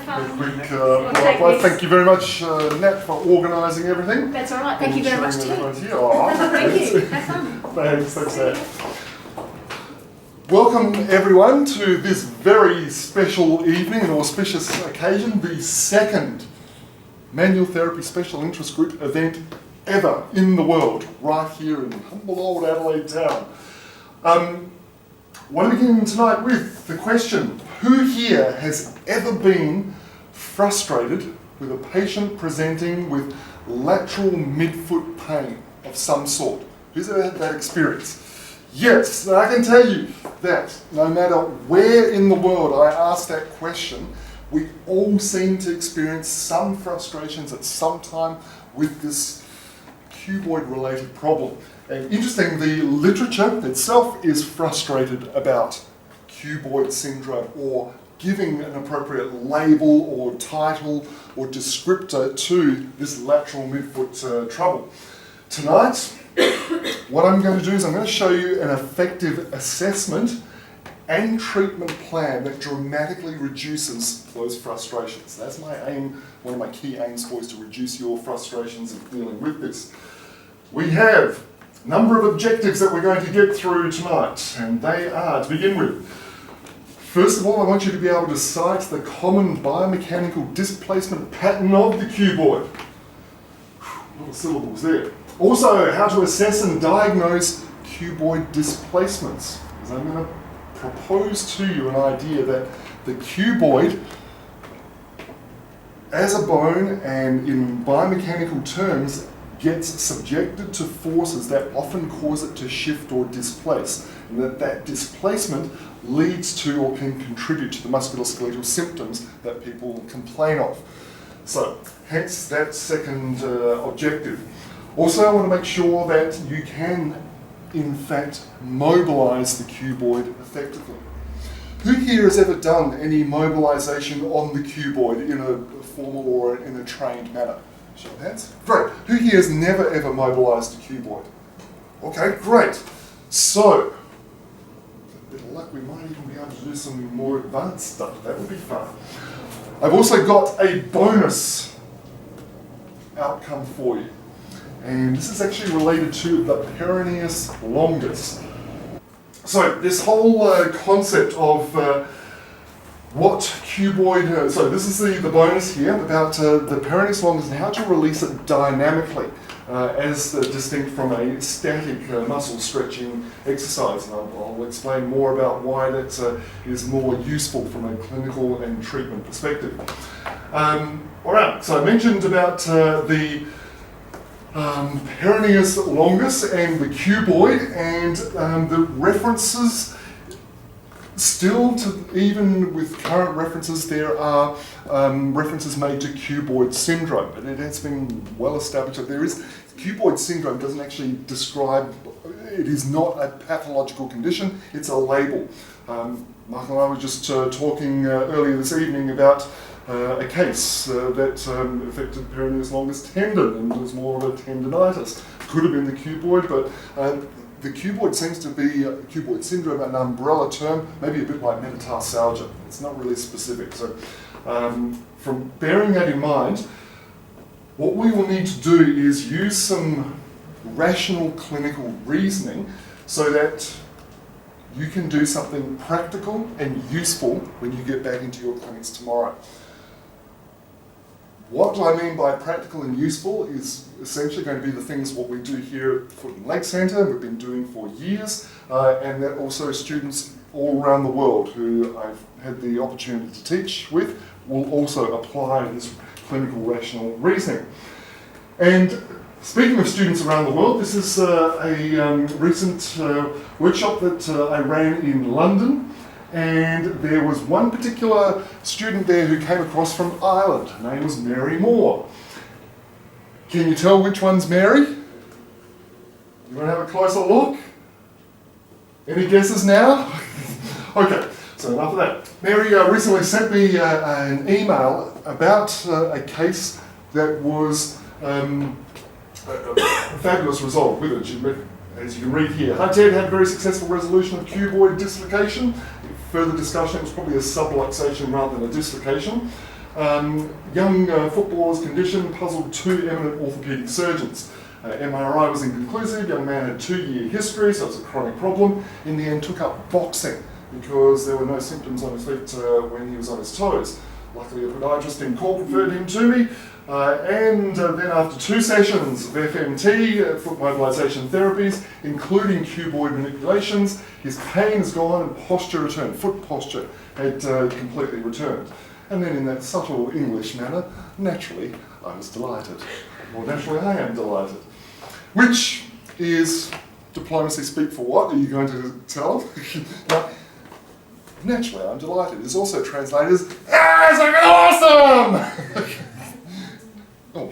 have fun. Well, thank you very much, Nat, for organising everything. That's all right. Thank you very much too. Thank Thank you. Have fun. Thanks, Nat. Welcome everyone to this very special evening, an auspicious occasion, the second Manual Therapy Special Interest Group event ever in the world, right here in humble old Adelaide town. What are we beginning tonight with? The question, who here has ever been frustrated with a patient presenting with lateral midfoot pain of some sort? Who's ever had that experience? Yes, and I can tell you that no matter where in the world I ask that question, we all seem to experience some frustrations at some time with this cuboid-related problem. And interesting, the literature itself is frustrated about Cuboid syndrome or giving an appropriate label or title or descriptor to this lateral midfoot trouble. Tonight, what I'm going to do is I'm going to show you an effective assessment and treatment plan that dramatically reduces those frustrations. That's my aim, one of my key aims for is to reduce your frustrations in dealing with this. We have a number of objectives that we're going to get through tonight, and they are, to begin with, first of all, I want you to be able to cite the common biomechanical displacement pattern of the cuboid. Little syllables there. Also, how to assess and diagnose cuboid displacements. Because I'm going to propose to you an idea that the cuboid, as a bone and in biomechanical terms, gets subjected to forces that often cause it to shift or displace, and that displacement leads to or can contribute to the musculoskeletal symptoms that people complain of. So, hence that second objective. Also, I want to make sure that you can, in fact, mobilise the cuboid effectively. Who here has ever done any mobilisation on the cuboid in a formal or in a trained manner? Show of hands. Great. Who here has never ever mobilised a cuboid? Okay, great. So, with a bit of luck, we might even be able to do some more advanced stuff. That would be fun. I've also got a bonus outcome for you. And this is actually related to the perennial longus. So this whole concept of what cuboid, so this is the bonus here about the perennial longus and how to release it dynamically as distinct from a static muscle stretching exercise. And I'll explain more about why that is more useful from a clinical and treatment perspective. All right, so I mentioned about the perennial longus and the cuboid, and the references still, to even with current references, there are references made to Cuboid Syndrome, but it has been well established that there is, Cuboid Syndrome doesn't actually describe, it is not a pathological condition, it's a label. Mark and I were just talking earlier this evening about a case that affected perennial longus tendon, and was more of a tendinitis. Could have been the cuboid, but the cuboid seems to be, cuboid syndrome, an umbrella term, maybe a bit like metatarsalgia. It's not really specific. So from bearing that in mind, what we will need to do is use some rational clinical reasoning so that you can do something practical and useful when you get back into your clinics tomorrow. What I mean by practical and useful is essentially going to be the things what we do here at Foot and Leg Centre, we've been doing for years, and that also students all around the world who I've had the opportunity to teach with will also apply this clinical rational reasoning. And speaking of students around the world, this is a recent workshop that I ran in London. And there was one particular student there who came across from Ireland. Her name was Mary Moore. Can you tell which one's Mary? You want to have a closer look? Any guesses now? Okay, so enough of that. Mary recently sent me an email about a case that was a fabulous result with it. As you can read here, hi Ted, had a very successful resolution of cuboid dislocation. Further discussion, it was probably a subluxation rather than a dislocation. Young footballer's condition puzzled two eminent orthopaedic surgeons. MRI was inconclusive, young man had 2-year history, so it's a chronic problem. In the end, took up boxing because there were no symptoms on his feet when he was on his toes. Luckily, a podiatrist in Cork referred him to me. And then after 2 sessions of FMT, foot mobilization therapies, including cuboid manipulations, his pain has gone and posture returned. Foot posture had completely returned. And then in that subtle English manner, naturally, I was delighted. Well, naturally, I am delighted. Which is diplomacy speak for what? Are you going to tell? Now, naturally, I'm delighted. It's also translated as, awesome! Oh.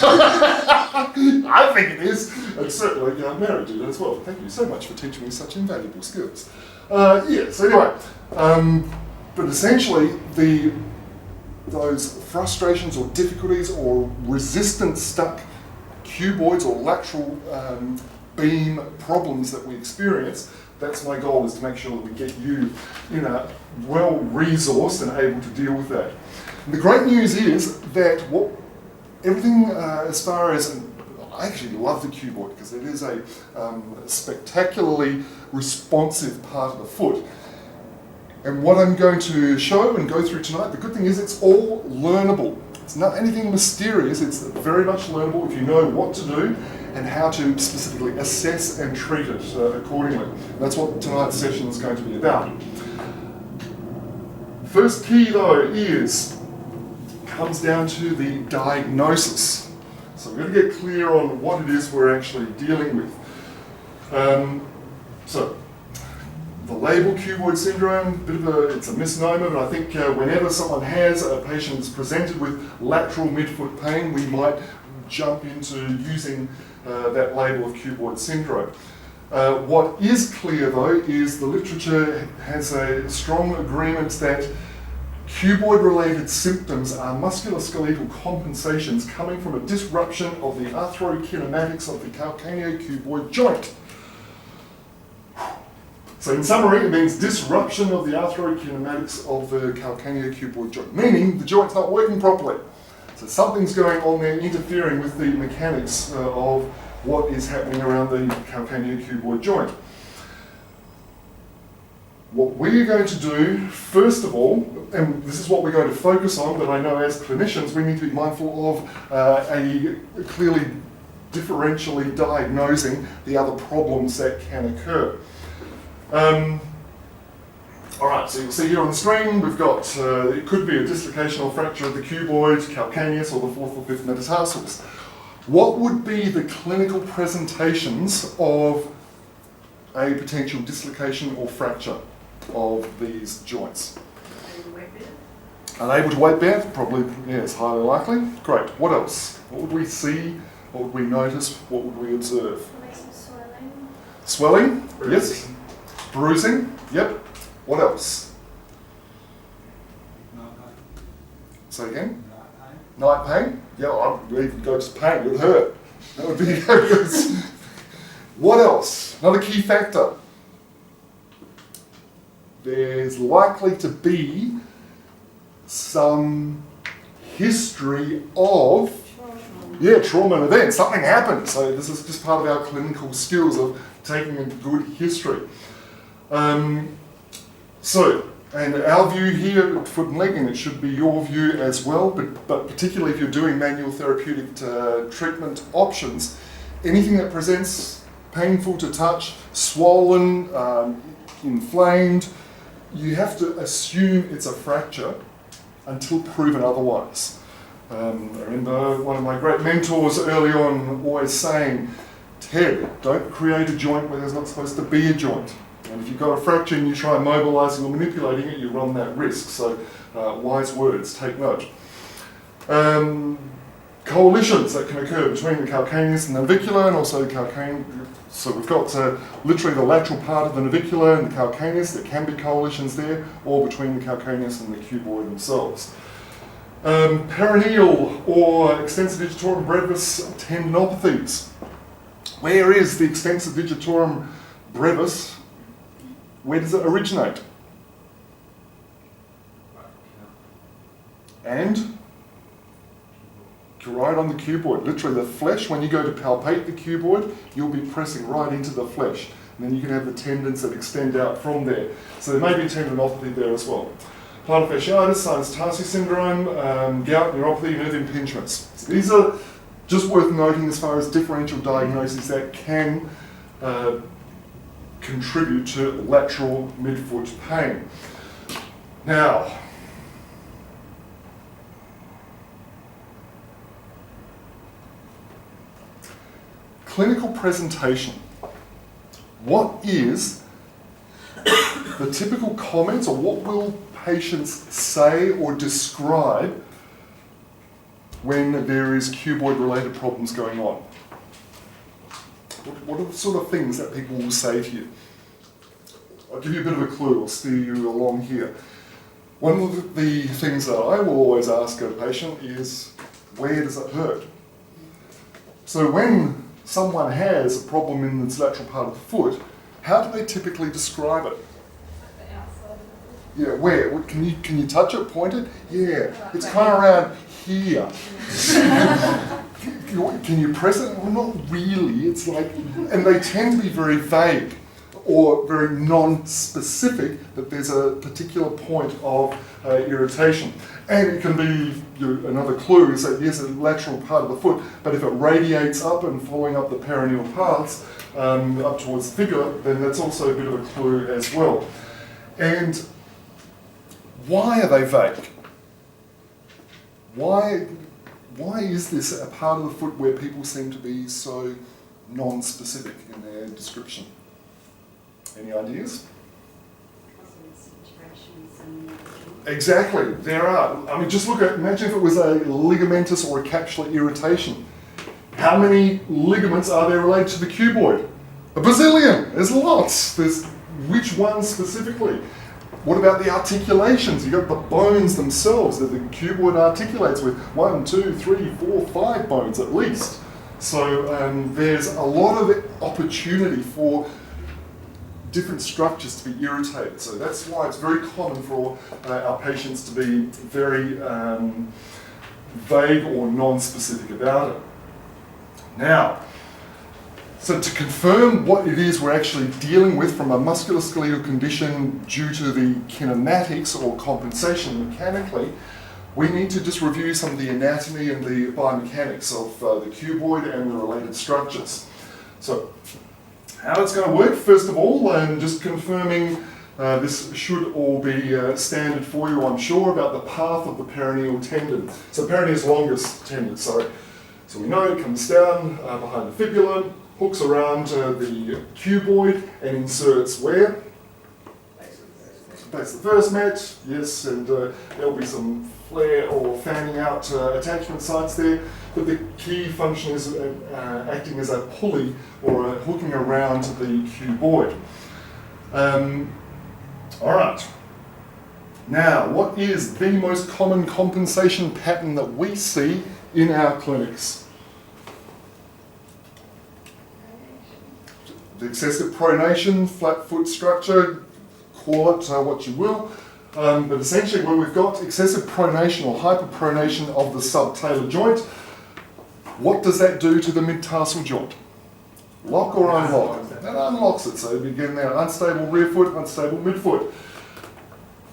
I think it is, and certainly Mary did as well. Thank you so much for teaching me such invaluable skills. So anyway, but essentially those frustrations or difficulties or resistant stuck cuboids or lateral beam problems that we experience, that's my goal, is to make sure that we get you well-resourced and able to deal with that. And the great news is that everything as far as, and I actually love the cuboid because it is a spectacularly responsive part of the foot. And what I'm going to show and go through tonight, the good thing is it's all learnable. It's not anything mysterious, it's very much learnable if you know what to do and how to specifically assess and treat it accordingly. That's what tonight's session is going to be about. First key though comes down to the diagnosis. So we're going to get clear on what it is we're actually dealing with. So the label Cuboid Syndrome, it's a misnomer, but I think whenever someone has a patient that's presented with lateral midfoot pain, we might jump into using that label of Cuboid Syndrome. What is clear though is the literature has a strong agreement that cuboid-related symptoms are musculoskeletal compensations coming from a disruption of the arthrokinematics of the calcaneocuboid joint. So in summary, it means disruption of the arthrokinematics of the calcaneocuboid joint, meaning the joint's not working properly. So something's going on there interfering with the mechanics of what is happening around the calcaneocuboid joint. What we're going to do, first of all, and this is what we're going to focus on, but I know as clinicians we need to be mindful of a clearly differentially diagnosing the other problems that can occur. Alright, so you'll see here on the screen we've got, it could be a dislocation or fracture of the cuboid, calcaneus, or the 4th or 5th metatarsals. What would be the clinical presentations of a potential dislocation or fracture of these joints? Unable to weight bear? Probably, yes, highly likely. Great. What else? What would we see? What would we notice? What would we observe? Swelling. Swelling? Yes. Bruising? Yep. What else? Night pain. Say again? Night pain. Night pain? Yeah, I'd even go to pain. It would hurt. That would be good. What else? Another key factor. There's likely to be some history of trauma and event. Something happened. So this is just part of our clinical skills of taking a good history. And our view here at Foot and Leg, and it should be your view as well, but particularly if you're doing manual therapeutic treatment options, anything that presents painful to touch, swollen, inflamed, you have to assume it's a fracture until proven otherwise. I remember one of my great mentors early on always saying, Ted, don't create a joint where there's not supposed to be a joint. And if you've got a fracture and you try mobilising or manipulating it, you run that risk. So wise words, take note. Coalitions that can occur between the calcaneus and the navicular, and also the calcaneus. So we've got literally the lateral part of the navicular and the calcaneus. There can be coalitions there, or between the calcaneus and the cuboid themselves. Perennial or extensor digitorum brevis tendinopathies. Where is the extensor digitorum brevis? Where does it originate? and right on the cuboid. Literally the flesh, when you go to palpate the cuboid, you'll be pressing right into the flesh. And then you can have the tendons that extend out from there. So there may be tendinopathy there as well. Plantar fasciitis, sinus tarsi syndrome, gout, neuropathy, nerve impingements. So these are just worth noting as far as differential diagnoses that can contribute to lateral midfoot pain. Now, clinical presentation. What is the typical comments, or what will patients say or describe when there is cuboid-related problems going on? What are the sort of things that people will say to you? I'll give you a bit of a clue, I'll steer you along here. One of the things that I will always ask a patient is, where does it hurt? So when someone has a problem in this lateral part of the foot, how do they typically describe it? The outside of Yeah, where? Can you touch it, point it? Yeah, it's kind of around here. Can you press it? Well, not really. It's like, and they tend to be very vague or very non-specific, that there's a particular point of irritation. And it can be, another clue is that yes, it's a lateral part of the foot, but if it radiates up and following up the perennial paths up towards the fibula, then that's also a bit of a clue as well. And why are they vague? Why is this a part of the foot where people seem to be so non-specific in their description? Any ideas? Exactly, there are. I mean, just look at, imagine if it was a ligamentous or a capsular irritation. How many ligaments are there related to the cuboid? A bazillion, there's lots. There's which one specifically? What about the articulations? You've got the bones themselves that the cuboid articulates with 1, 2, 3, 4, 5 bones at least. So there's a lot of opportunity for different structures to be irritated. So that's why it's very common for our patients to be very vague or non-specific about it. Now, so to confirm what it is we're actually dealing with from a musculoskeletal condition due to the kinematics or compensation mechanically, we need to just review some of the anatomy and the biomechanics of the cuboid and the related structures. So, how it's going to work, first of all, and just confirming this should all be standard for you, I'm sure, about the path of the perennial tendon. So perennial's longest tendon, sorry. So we know it comes down behind the fibula, hooks around the cuboid and inserts where? Base of the first met, yes, and there'll be some flare or fanning out attachment sites there, but the key function is acting as a pulley or hooking around the cuboid. All right. Now, what is the most common compensation pattern that we see in our clinics? The excessive pronation, flat foot structure, call it what you will, but essentially when we've got excessive pronation or hyperpronation of the subtalar joint, what does that do to the mid-tarsal joint? Lock or unlock? That unlocks it, so again there, unstable rear foot, unstable midfoot.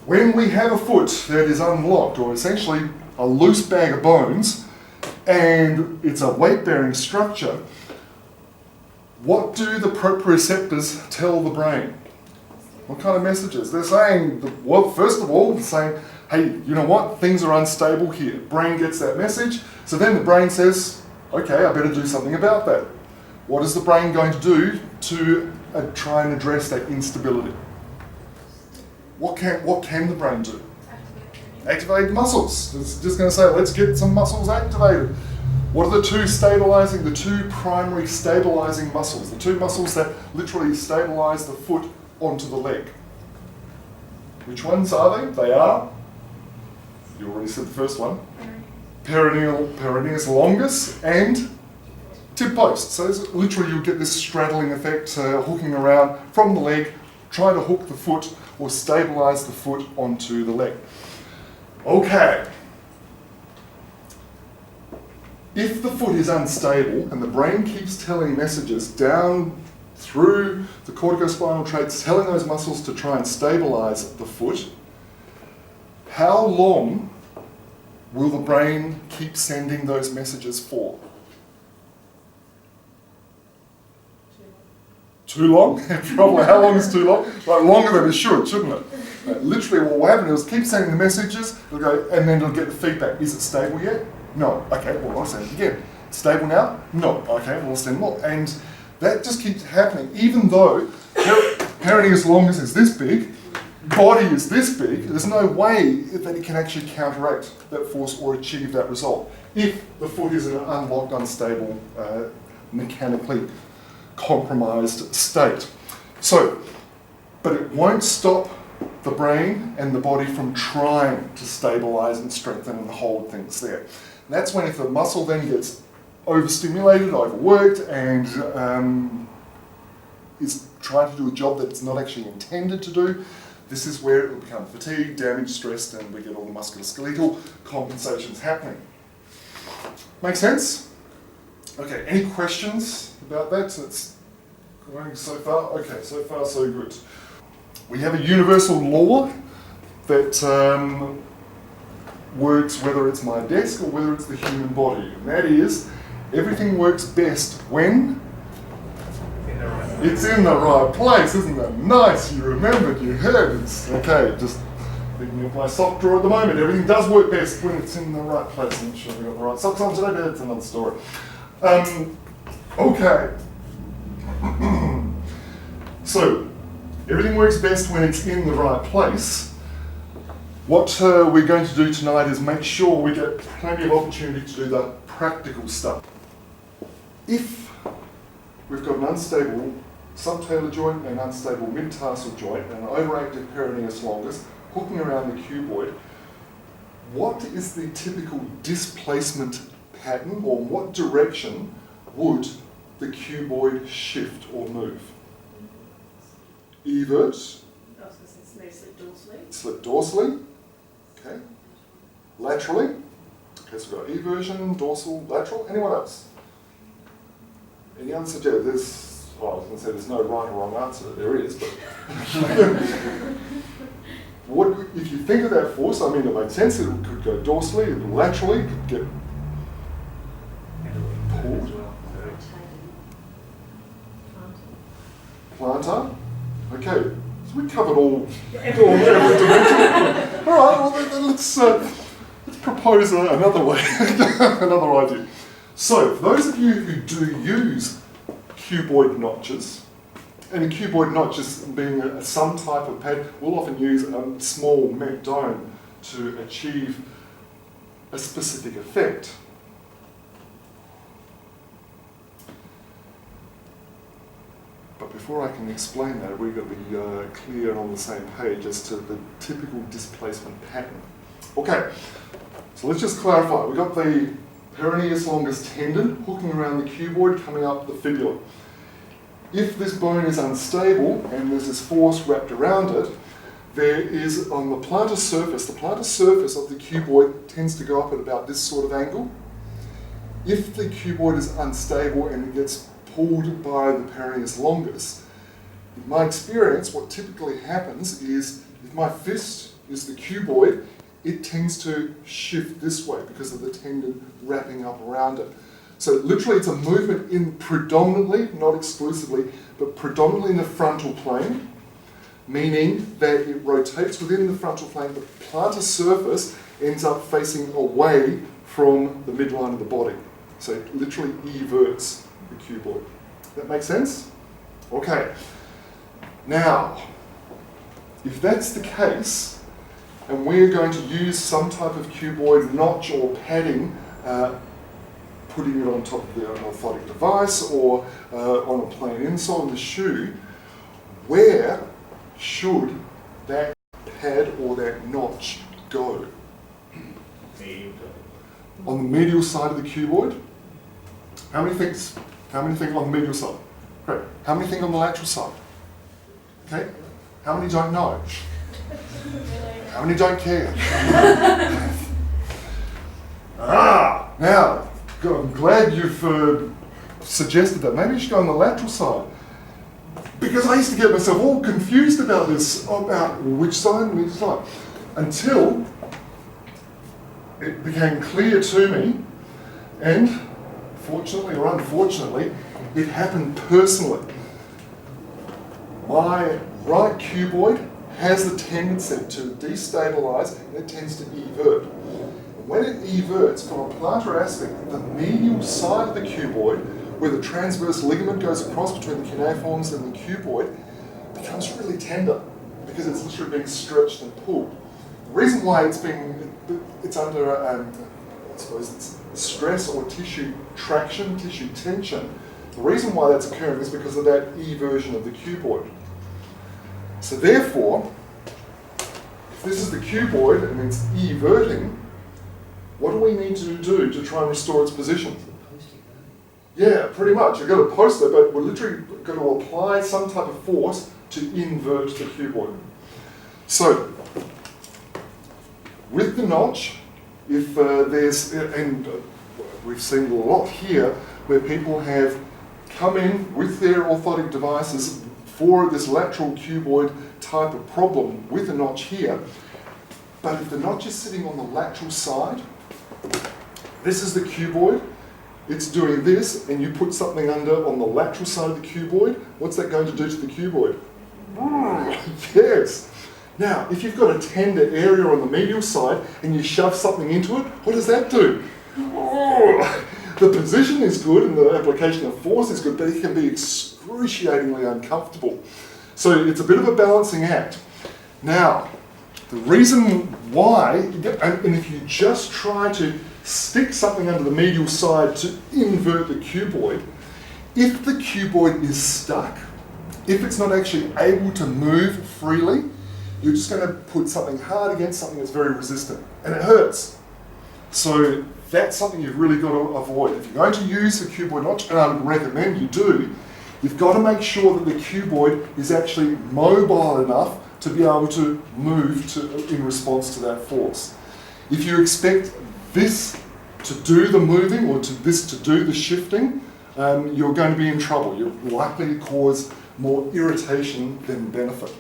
When we have a foot that is unlocked, or essentially a loose bag of bones, and it's a weight-bearing structure, what do the proprioceptors tell the brain? What kind of messages? They're saying, well, first of all, saying, hey, you know what? Things are unstable here. Brain gets that message. So then the brain says, okay, I better do something about that. What is the brain going to do to try and address that instability? What can the brain do? Activate muscles. It's just going to say, let's get some muscles activated. What are the two primary stabilizing muscles? The two muscles that literally stabilize the foot onto the leg. Which ones are they? They are, you already said the first one, perennial longus and tib post. So literally you get this straddling effect, hooking around from the leg, trying to hook the foot or stabilize the foot onto the leg. Okay, If the foot is unstable and the brain keeps telling messages down through the corticospinal traits, telling those muscles to try and stabilize the foot, how long will the brain keep sending those messages for? Too long? Probably. How long is too long? Like longer than it should, shouldn't it? Literally what will happen is keep sending the messages, it'll go, and then it'll get the feedback. Is it stable yet? No. Okay, well I'll send it again. Stable now? No. Okay, well I'll send more. And that just keeps happening, even though perennial longus is this big, body is this big, there's no way that it can actually counteract that force or achieve that result if the foot is in an unlocked, unstable, mechanically compromised state. So, but it won't stop the brain and the body from trying to stabilize and strengthen and hold things there. And that's when if the muscle then gets overstimulated, overworked, and is trying to do a job that it's not actually intended to do, this is where it will become fatigued, damaged, stressed, and we get all the musculoskeletal compensations happening. Make sense? Okay, any questions about that? So it's going so far? Okay, so far so good. We have a universal law that works whether it's my desk or whether it's the human body, and that is everything works best when it's in the right place. Isn't that nice? You remembered, you heard. It's okay, just thinking of my sock drawer at the moment. Everything does work best when it's in the right place. I'm sure we got the right socks on today, but that's another story. Okay. So, everything works best when it's in the right place. What we're going to do tonight is make sure we get plenty of opportunity to do the practical stuff. If we've got an unstable subtalar joint, an unstable mid-tarsal joint, and an overactive perennial longus hooking around the cuboid, what is the typical displacement pattern, or what direction would the cuboid shift or move? Evert. I was going to say slip dorsally. Slip dorsally. Okay. Laterally. Okay, so we've got eversion, dorsal, lateral. Anyone else? Any other suggestions? There's, well, I was going to say there's no right or wrong answer. There is, but what if you think of that force? I mean, it makes sense. It could go dorsally, laterally, it could get pulled. Plantar. Okay, so we covered all every dimension. All right, well then let's propose another way, another idea. So, for those of you who do use cuboid notches, and a cuboid notch is being some type of pad, we'll often use a small met dome to achieve a specific effect. But before I can explain that, we've got to be clear and on the same page as to the typical displacement pattern. Okay, so let's just clarify. We've got the perennial longus tendon hooking around the cuboid coming up the fibula. If this bone is unstable and there's this force wrapped around it, there is on the plantar surface of the cuboid tends to go up at about this sort of angle. If the cuboid is unstable and it gets pulled by the perennial longus, in my experience, what typically happens is if my fist is the cuboid, it tends to shift this way because of the tendon wrapping up around it. So literally it's a movement in predominantly, not exclusively, but predominantly in the frontal plane, meaning that it rotates within the frontal plane. The plantar surface ends up facing away from the midline of the body. So it literally everts the cuboid. That make sense? Okay. Now, if that's the case, and we're going to use some type of cuboid notch or padding, putting it on top of the orthotic device or on a plain insole in the shoe, where should that pad or that notch go? On the medial side of the cuboid. How many think on the medial side? Great. How many think on the lateral side? Okay. How many don't know? How many don't care? Now, I'm glad you've suggested that. Maybe you should go on the lateral side. Because I used to get myself all confused about this, about which side, until it became clear to me, and fortunately or unfortunately, it happened personally. My right cuboid has the tendency to destabilize, and it tends to evert. When it everts, from a plantar aspect, the medial side of the cuboid, where the transverse ligament goes across between the cuneiforms and the cuboid, becomes really tender because it's literally being stretched and pulled. The reason why it's under, I suppose it's stress or tissue traction, tissue tension, the reason why that's occurring is because of that eversion of the cuboid. So therefore, if this is the cuboid and it's everting, what do we need to do to try and restore its position? Yeah, pretty much. You've got to post it, but we're literally going to apply some type of force to invert the cuboid. So, with the notch, if we've seen a lot here, where people have come in with their orthotic devices for this lateral cuboid type of problem with a notch here, but if the notch is sitting on the lateral side, this is the cuboid, it's doing this, and you put something under on the lateral side of the cuboid, what's that going to do to the cuboid? Yes. Now, if you've got a tender area on the medial side and you shove something into it, what does that do? The position is good and the application of force is good, but it can be excruciatingly uncomfortable. So it's a bit of a balancing act. Now, the reason why, and if you just try to stick something under the medial side to invert the cuboid, if the cuboid is stuck, if it's not actually able to move freely, you're just going to put something hard against something that's very resistant, and it hurts. So that's something you've really got to avoid. If you're going to use the cuboid notch, and I would recommend you do, you've got to make sure that the cuboid is actually mobile enough to be able to move in response to that force. If you expect this to do the moving or this to do the shifting, you're going to be in trouble. You're likely to cause more irritation than benefit.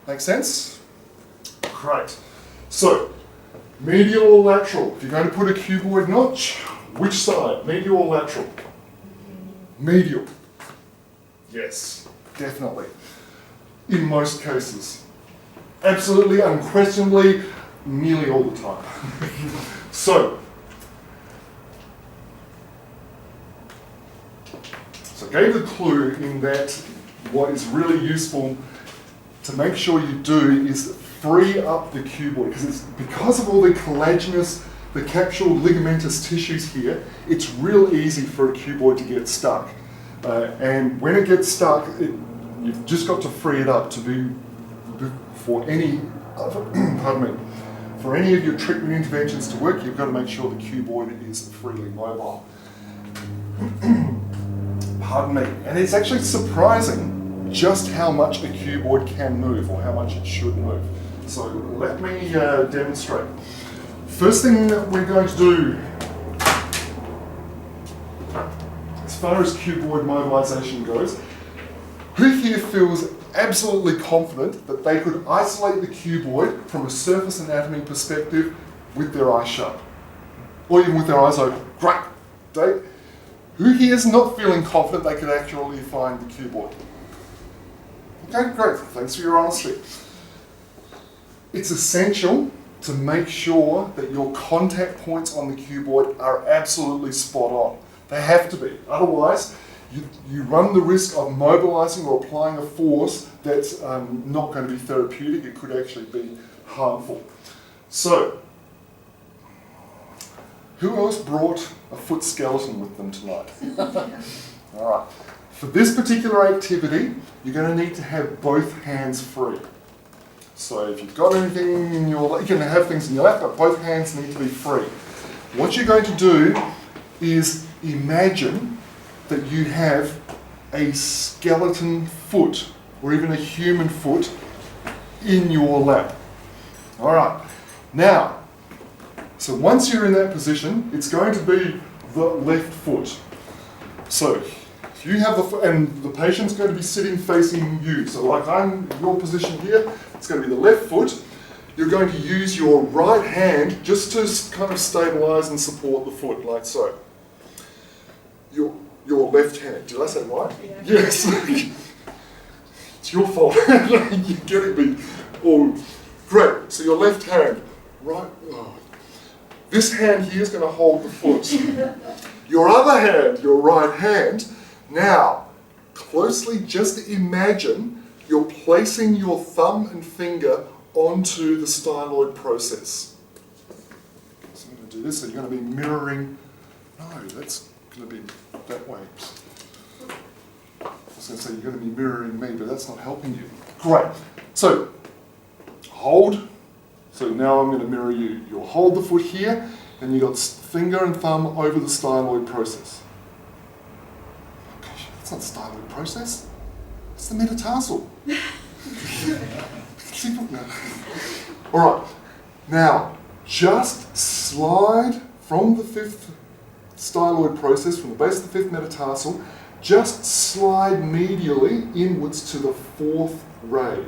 Make sense? Great. So, medial or lateral? If you're going to put a cuboid notch, which side? Medial or lateral? Medial. Yes, definitely. In most cases. Absolutely, unquestionably, nearly all the time. So I gave the clue in that what is really useful to make sure you do is free up the cuboid, because of all the collagenous, the capsule ligamentous tissues here, it's real easy for a cuboid to get stuck. And when it gets stuck, you've just got to free it up for any of your treatment interventions to work. You've got to make sure the cuboid is freely mobile. Pardon me. And it's actually surprising just how much a cuboid can move, or how much it should move. So let me demonstrate. First thing that we're going to do, as far as cuboid mobilization goes, who here feels absolutely confident that they could isolate the cuboid from a surface anatomy perspective with their eyes shut? Or even with their eyes open? Great. Dave? Who here is not feeling confident they could actually find the cuboid? Okay, great. Thanks for your honesty. It's essential to make sure that your contact points on the cuboid are absolutely spot on. They have to be. Otherwise, you run the risk of mobilizing or applying a force that's not going to be therapeutic. It could actually be harmful. So, who else brought a foot skeleton with them tonight? All right. For this particular activity, you're going to need to have both hands free. So if you've got anything in your lap, you can have things in your lap, but both hands need to be free. What you're going to do is imagine that you have a skeleton foot, or even a human foot, in your lap. All right. Now, So once you're in that position, it's going to be the left foot. So you have the foot, and the patient's going to be sitting facing you. So like I'm in your position here, it's going to be the left foot. You're going to use your right hand just to kind of stabilize and support the foot, like so. Your left hand. Did I say right? Yeah. Yes. It's your fault. You're getting me all. Great. So your left hand, right. Oh. This hand here is going to hold the foot. Your other hand, your right hand. Now, closely just imagine you're placing your thumb and finger onto the styloid process. So I'm going to do this, so you're going to be mirroring. No, that's going to be that way. I was going to say you're going to be mirroring me, but that's not helping you. Great. So, hold. So now I'm going to mirror you. You'll hold the foot here, and you've got finger and thumb over the styloid process. Gosh, that's not the styloid process. It's the metatarsal. No. All right. Now, just slide from the fifth styloid process, from the base of the fifth metatarsal, just slide medially inwards to the fourth ray.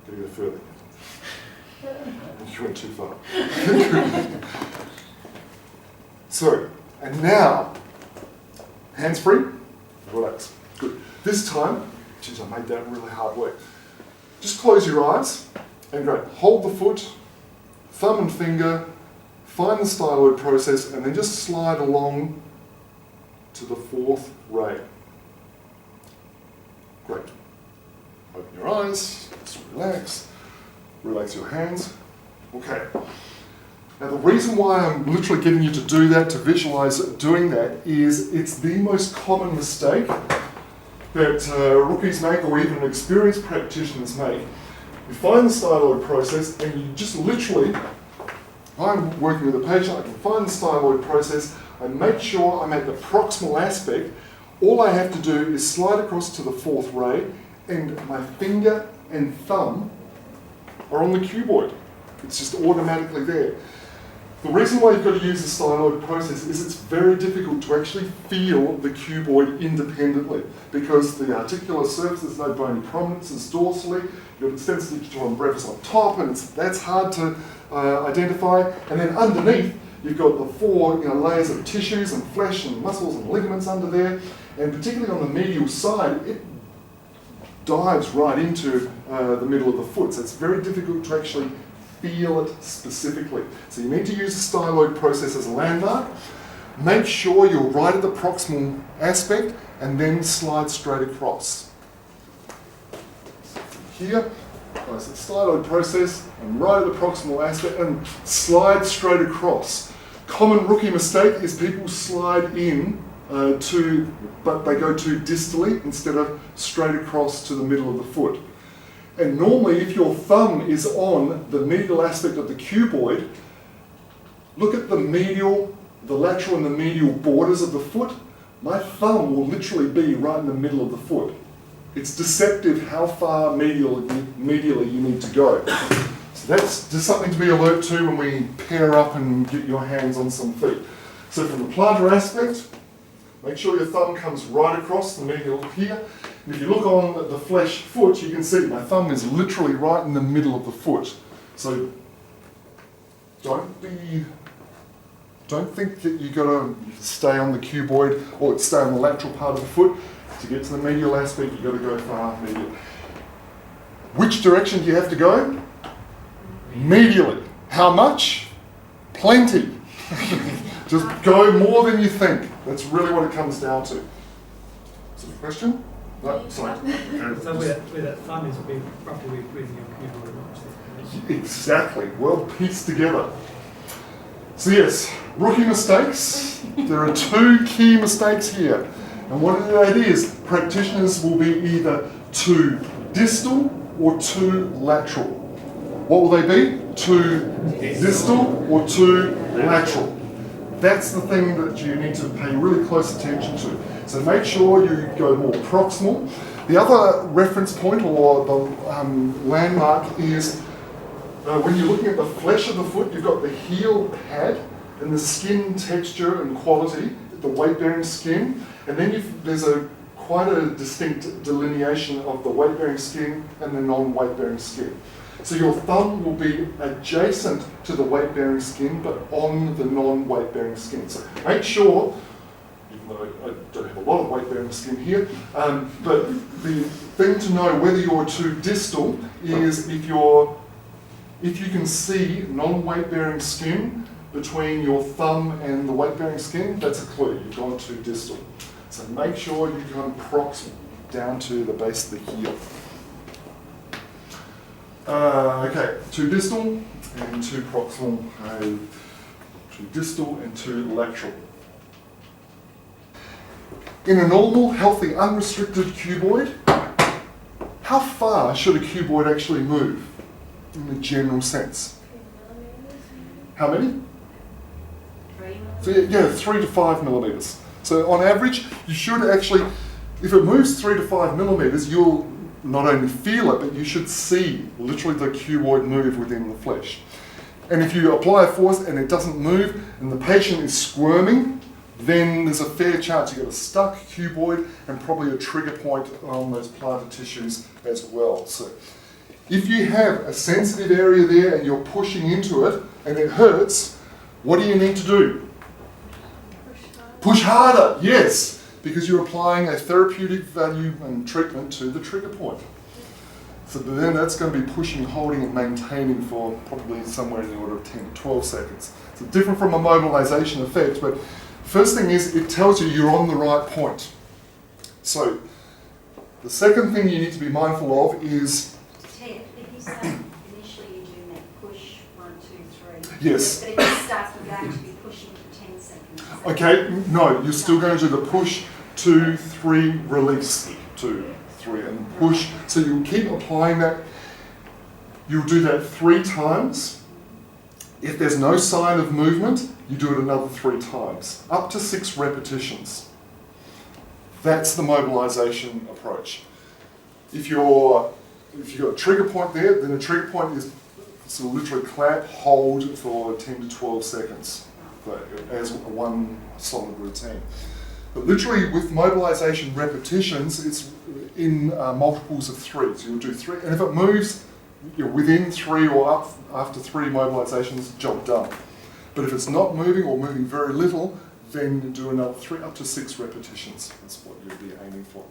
Gotta go further. You went too far. So, and now, hands free, relax. Good. This time, geez, I made that really hard work. Just close your eyes and great. Hold the foot, thumb and finger, find the styloid process, and then just slide along to the fourth ray. Great. Open your eyes, just relax. Relax your hands. Okay. Now the reason why I'm literally getting you to do that, to visualize doing that, is it's the most common mistake that rookies make, or even experienced practitioners make. You find the styloid process and you just literally, if I'm working with a patient, I can find the styloid process, I make sure I'm at the proximal aspect. All I have to do is slide across to the fourth ray, and my finger and thumb are on the cuboid. It's just automatically there. The reason why you've got to use the styloid process is it's very difficult to actually feel the cuboid independently, because the articular surface, there's no bony prominences dorsally, you've got extensive digital and brevis on top, and that's hard to identify. And then underneath, you've got the four layers of tissues and flesh and muscles and ligaments under there, and particularly on the medial side, it dives right into the middle of the foot, so it's very difficult to actually feel it specifically. So you need to use the styloid process as a landmark. Make sure you're right at the proximal aspect, and then slide straight across. Here, place the styloid process, and right at the proximal aspect, and slide straight across. Common rookie mistake is people slide in but they go too distally instead of straight across to the middle of the foot. And normally, if your thumb is on the medial aspect of the cuboid, look at the medial, the lateral and the medial borders of the foot. My thumb will literally be right in the middle of the foot. It's deceptive how far medially you need to go. So that's just something to be alert to when we pair up and get your hands on some feet. So from the plantar aspect, make sure your thumb comes right across the medial here. And if you look on the flesh foot, you can see my thumb is literally right in the middle of the foot. So don't think that you've got to stay on the cuboid or stay on the lateral part of the foot. To get to the medial aspect, you've got to go far medial. Which direction do you have to go? Medially. How much? Plenty. Just go more than you think. That's really what it comes down to. Is it a question? No, sorry. So where that thumb is will be roughly where your cuboid is. Exactly. Well pieced together. So yes, rookie mistakes. There are two key mistakes here. And what that is, practitioners will be either too distal or too lateral. What will they be? Too distal or too lateral. That's the thing that you need to pay really close attention to. So make sure you go more proximal. The other reference point or the landmark is when you're looking at the flesh of the foot, you've got the heel pad and the skin texture and quality, the weight-bearing skin, and then there's quite a distinct delineation of the weight-bearing skin and the non-weight-bearing skin. So your thumb will be adjacent to the weight-bearing skin, but on the non-weight-bearing skin. So make sure, even though I don't have a lot of weight-bearing skin here, but the thing to know whether you're too distal is if you can see non-weight-bearing skin between your thumb and the weight-bearing skin, that's a clue, you've gone too distal. So make sure you come proximal down to the base of the heel. Okay, too distal and too proximal, too distal and too lateral. In a normal, healthy, unrestricted cuboid, how far should a cuboid actually move in a general sense? How many? 3 to 5 millimeters. So on average, you should actually, if it moves 3 to 5 millimeters, you'll not only feel it, but you should see literally the cuboid move within the flesh. And if you apply a force and it doesn't move and the patient is squirming, then there's a fair chance you get a stuck cuboid and probably a trigger point on those plantar tissues as well. So if you have a sensitive area there and you're pushing into it and it hurts, what do you need to do? Push harder, yes, because you're applying a therapeutic value and treatment to the trigger point. So then that's going to be pushing, holding, and maintaining for probably somewhere in the order of 10 to 12 seconds. So different from a mobilization effect, but first thing is it tells you you're on the right point. So the second thing you need to be mindful of is... Ted, if you say initially you're doing that push, 1, 2, 3. Yes. But if you start, you're going to be pushing for 10 seconds. Okay, no, you're still going to do the push, 2, 3, release, 2, 3, and push. So you'll keep applying that. You'll do that 3 times. If there's no sign of movement, you do it another 3 times, up to 6 repetitions. That's the mobilization approach. If you've got a trigger point there, then a trigger point is so literally clamp, hold for 10 to 12 seconds as one solid routine. But literally with mobilization repetitions, it's in multiples of 3. So you'll do 3, and if it moves within 3 or up after 3 mobilizations, job done. But if it's not moving or moving very little, then do another 3 up to 6 repetitions. That's what you'll be aiming for.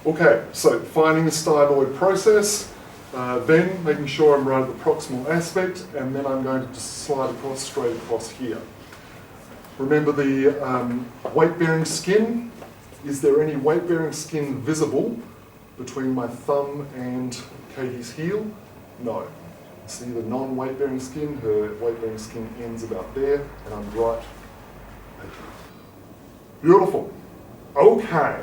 Okay, so finding the styloid process, then making sure I'm right at the proximal aspect, and then I'm going to just slide across, straight across here. Remember the weight-bearing skin. Is there any weight-bearing skin visible between my thumb and Katie's heel? No. See the non-weight-bearing skin? Her weight-bearing skin ends about there, and I'm right. Beautiful. Okay.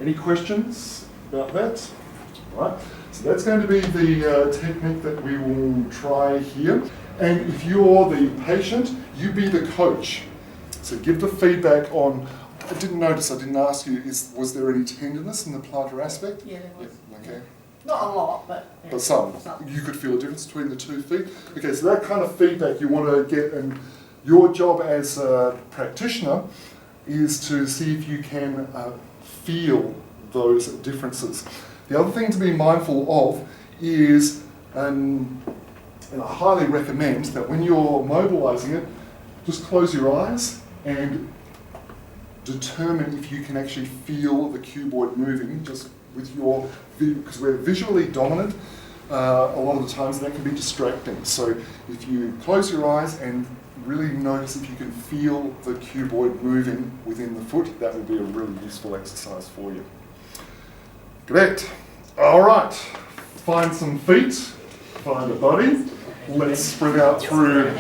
Any questions about that? All right. So that's going to be the technique that we will try here. And if you're the patient, you be the coach. So give the feedback on, I didn't ask you, was there any tenderness in the plantar aspect? Yeah, there was. Yeah, okay. Not a lot, but... Yeah. But some. You could feel a difference between the 2 feet. Okay, so that kind of feedback you want to get, and your job as a practitioner is to see if you can feel those differences. The other thing to be mindful of is, and I highly recommend that when you're mobilizing it, just close your eyes and determine if you can actually feel the cuboid moving just with your, because we're visually dominant a lot of the times, and that can be distracting. So if you close your eyes and really notice if you can feel the cuboid moving within the foot, that will be a really useful exercise for you. Great. All right. Find some feet. Find a body. Let's spread out through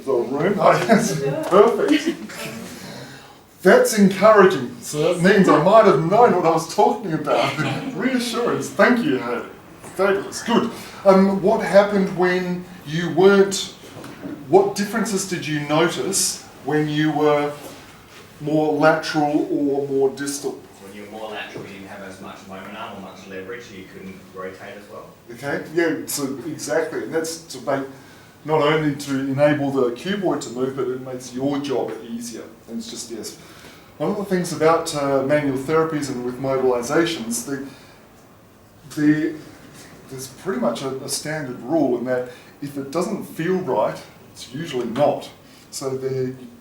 the room. Oh, yes. Perfect. That's encouraging. So that means I might have known what I was talking about. Reassurance. Thank you, Haley. Fabulous. Good. What happened when you weren't... What differences did you notice when you were more lateral or more distal? When you were more lateral, you didn't have as much momentum or much leverage, so you couldn't rotate as well. Okay, yeah, so exactly, and that's to make, not only to enable the cuboid to move, but it makes your job easier. And it's just, yes. One of the things about manual therapies and with mobilizations, there's pretty much a standard rule in that if it doesn't feel right, it's usually not. So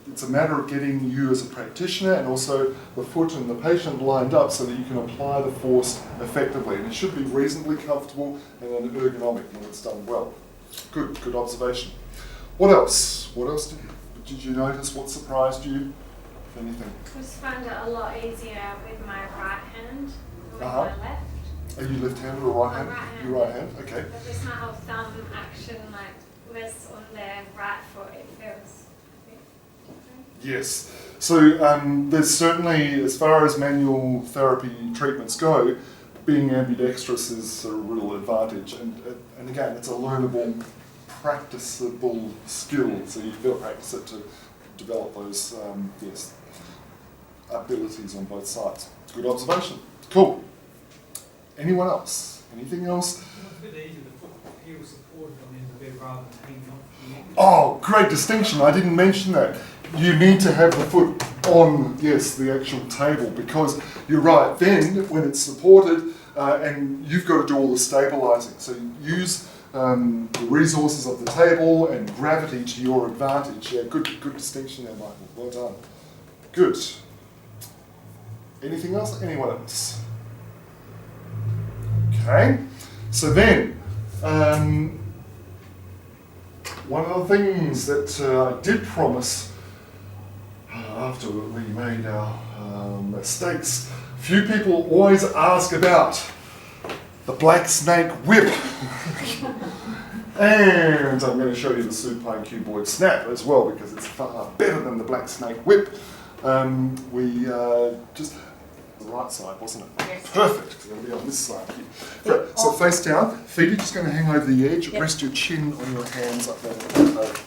it's a matter of getting you as a practitioner and also the foot and the patient lined up so that you can apply the force effectively. And it should be reasonably comfortable and ergonomic when it's done well. Good observation. What else? What else did you notice? What surprised you, if anything? I just found it a lot easier with my right hand than with Uh-huh. my left. Are you left-handed or right-handed? I'm right-handed. You're right-handed, okay. But there's not how thumb action like rests on the right foot. It feels a bit different. Yes. So there's certainly, as far as manual therapy treatments go, being ambidextrous is a real advantage. And again, it's a learnable, practicable skill. So you've got to practice it to develop those abilities on both sides. Good observation. Cool. Anyone else? Anything else? It's a bit easier, the foot heel supported on the end of the bed rather than hanging off the neck. Oh, great distinction. I didn't mention that. You need to have the foot on, yes, the actual table, because you're right, then when it's supported, and you've got to do all the stabilizing. So you use the resources of the table and gravity to your advantage. Yeah, good distinction there, Michael. Well done. Good. Anything else? Anyone else? Okay. So then, one of the things that I did promise after we made our mistakes, few people always ask about the black snake whip. And I'm going to show you the supine cuboid snap as well, because it's far better than the black snake whip. We just the right side, wasn't it? Yes. Perfect. It's going to be on this side here. Great. So face down, feet are just going to hang over the edge. Yep. Rest your chin on your hands like that.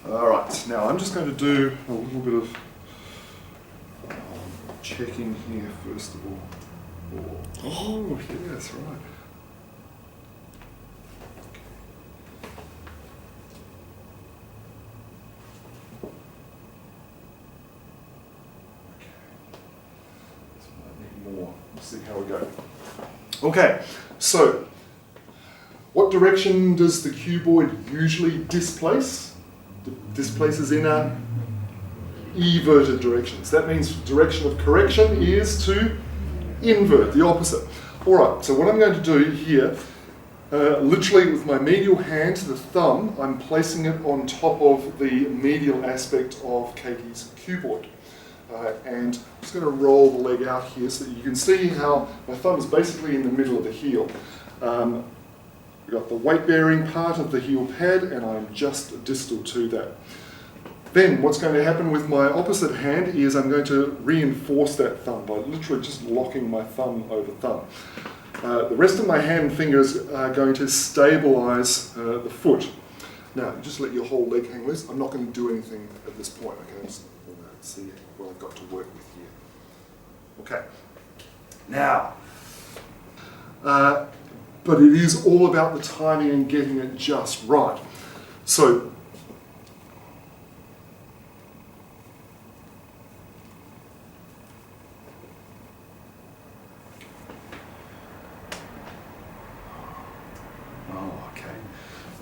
All right. Now I'm just going to do a little bit of checking here first of all. Oh, yes, right. More. We'll see how we go. Okay, so what direction does the cuboid usually displace? Displaces in a everted directions. That means direction of correction is to invert, the opposite. All right, so what I'm going to do here, literally with my medial hand, the thumb, I'm placing it on top of the medial aspect of Katie's cuboid. And I'm just going to roll the leg out here so that you can see how my thumb is basically in the middle of the heel. We've got the weight-bearing part of the heel pad, and I'm just distal to that. Then what's going to happen with my opposite hand is I'm going to reinforce that thumb by literally just locking my thumb over thumb. The rest of my hand fingers are going to stabilize the foot. Now, just let your whole leg hang loose. I'm not going to do anything at this point. Okay, just see what I've got to work with here. Okay. Now, but it is all about the timing and getting it just right. So, oh, okay.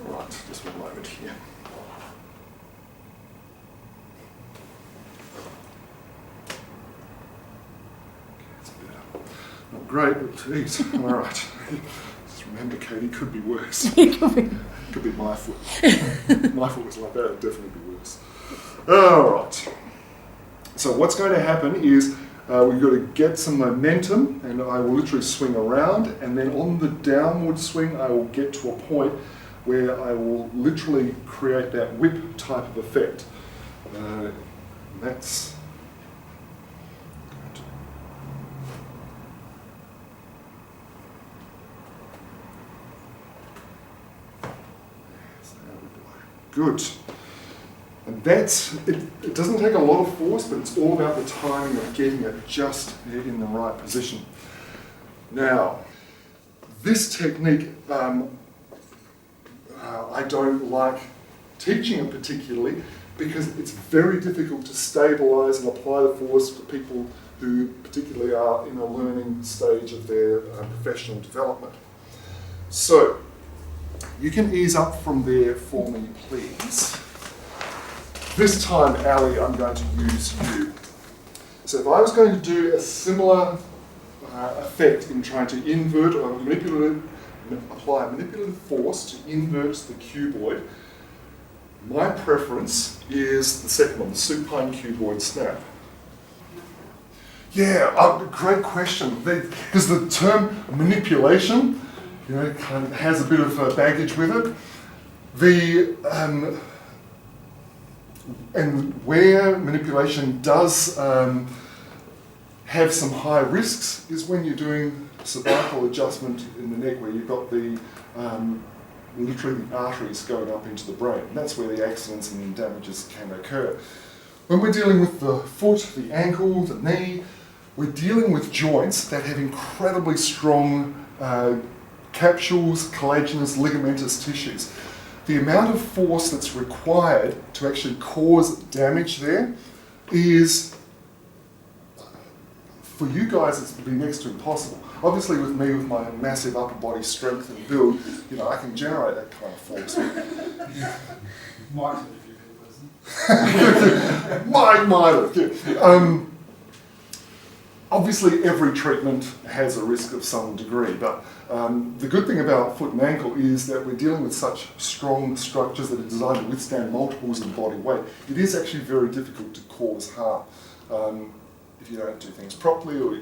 Right, just one moment here. Not great, but geez, all right. Just remember, Katie, could be worse. Could be my foot. My foot was like that, it'd definitely be worse. All right. So what's going to happen is we've got to get some momentum, and I will literally swing around, and then on the downward swing, I will get to a point where I will literally create that whip type of effect. That's good. And that's, it doesn't take a lot of force, but it's all about the timing of getting it just in the right position. Now, this technique, I don't like teaching it particularly because it's very difficult to stabilise and apply the force for people who particularly are in a learning stage of their professional development. So, you can ease up from there for me, please. This time, Ali, I'm going to use you. So if I was going to do a similar effect in trying to invert or apply a manipulative force to invert the cuboid, my preference is the second one, the supine cuboid snap. Yeah, great question. Because the term manipulation, kind of has a bit of baggage with it. And where manipulation does have some high risks is when you're doing cervical adjustment in the neck, where you've got the literally the arteries going up into the brain. And that's where the accidents and damages can occur. When we're dealing with the foot, the ankle, the knee, we're dealing with joints that have incredibly strong capsules, collagenous, ligamentous tissues. The amount of force that's required to actually cause damage there is, for you guys, it's been next to impossible. Obviously with me, with my massive upper body strength and build, I can generate that kind of force. Might have a few people, isn't it? Might have, yeah. Obviously, every treatment has a risk of some degree, but the good thing about foot and ankle is that we're dealing with such strong structures that are designed to withstand multiples of body weight. It is actually very difficult to cause harm if you don't do things properly, or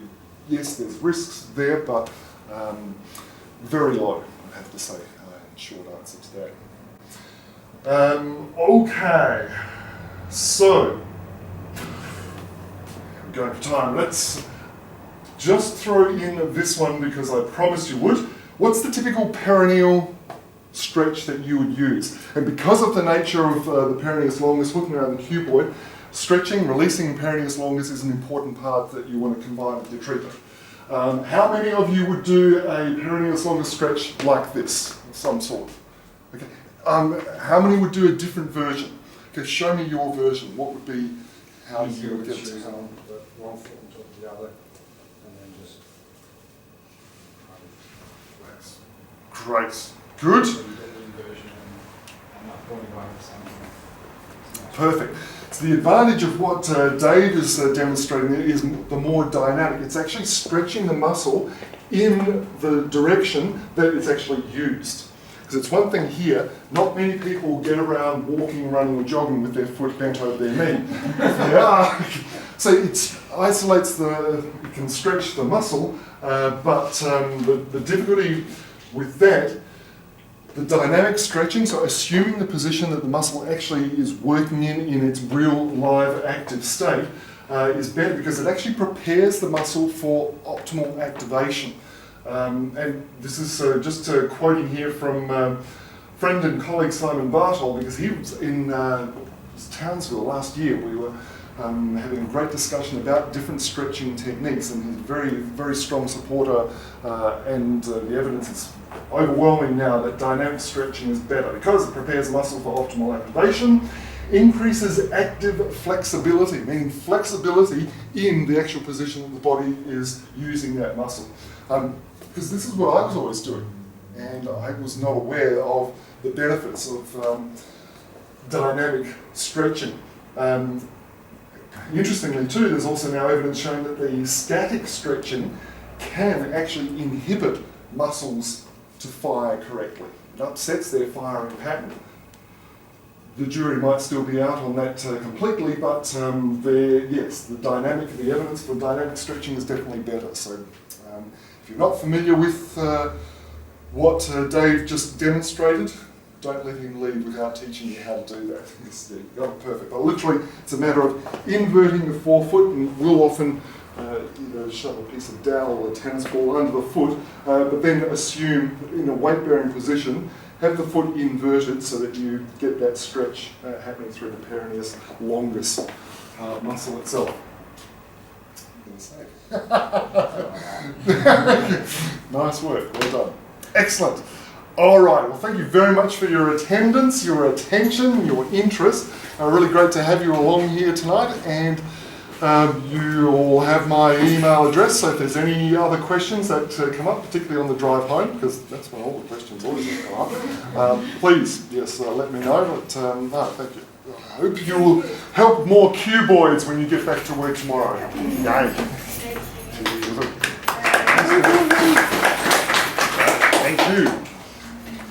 yes, there's risks there, but very low, I have to say, in short answer to that. Okay, so, we're going for time. Let's just throw in this one because I promised you would. What's the typical perennial stretch that you would use? And because of the nature of the perennius longus hooking around the cuboid, stretching, releasing perennius longus is an important part that you want to combine with your treatment. How many of you would do a perennius longus stretch like this, of some sort? Okay. How many would do a different version? Okay, show me your version. What would be how you would get to one foot on top of the other, and then just Great. Good. so you get the inversion and not pulling away the same. Perfect. So the advantage of what Dave is demonstrating there is the more dynamic. It's actually stretching the muscle in the direction that it's actually used. Because it's one thing here, not many people will get around walking, running or jogging with their foot bent over their knee. Yeah. So it isolates it can stretch the muscle, but the difficulty with that, the dynamic stretching, so assuming the position that the muscle actually is working in its real live active state, is better because it actually prepares the muscle for optimal activation. And this is just quoting here from friend and colleague Simon Bartol, because he was in Townsville last year. We were having a great discussion about different stretching techniques, and he's a very, very strong supporter, and the evidence is overwhelming now that dynamic stretching is better because it prepares the muscle for optimal activation, increases active flexibility, meaning flexibility in the actual position that the body is using that muscle. Because this is what I was always doing, and I was not aware of the benefits of dynamic stretching. Interestingly too, there's also now evidence showing that the static stretching can actually inhibit muscles to fire correctly. It upsets their firing pattern. The jury might still be out on that completely, but the evidence for dynamic stretching is definitely better. So if you're not familiar with what Dave just demonstrated, don't let him leave without teaching you how to do that. Yes, there you go, perfect. But literally, it's a matter of inverting the forefoot, and we'll often shove a piece of dowel or a tennis ball under the foot, but then assume in a weight-bearing position, have the foot inverted so that you get that stretch happening through the perennius longus muscle itself. Nice work, well done. Excellent. All right, well thank you very much for your attendance, your attention, your interest. Really great to have you along here tonight, and you all have my email address, so if there's any other questions that come up, particularly on the drive home, because that's when all the questions always come up, please, yes, let me know. But no, thank you. I hope you will help more cuboids when you get back to work tomorrow. Yay. Thank you.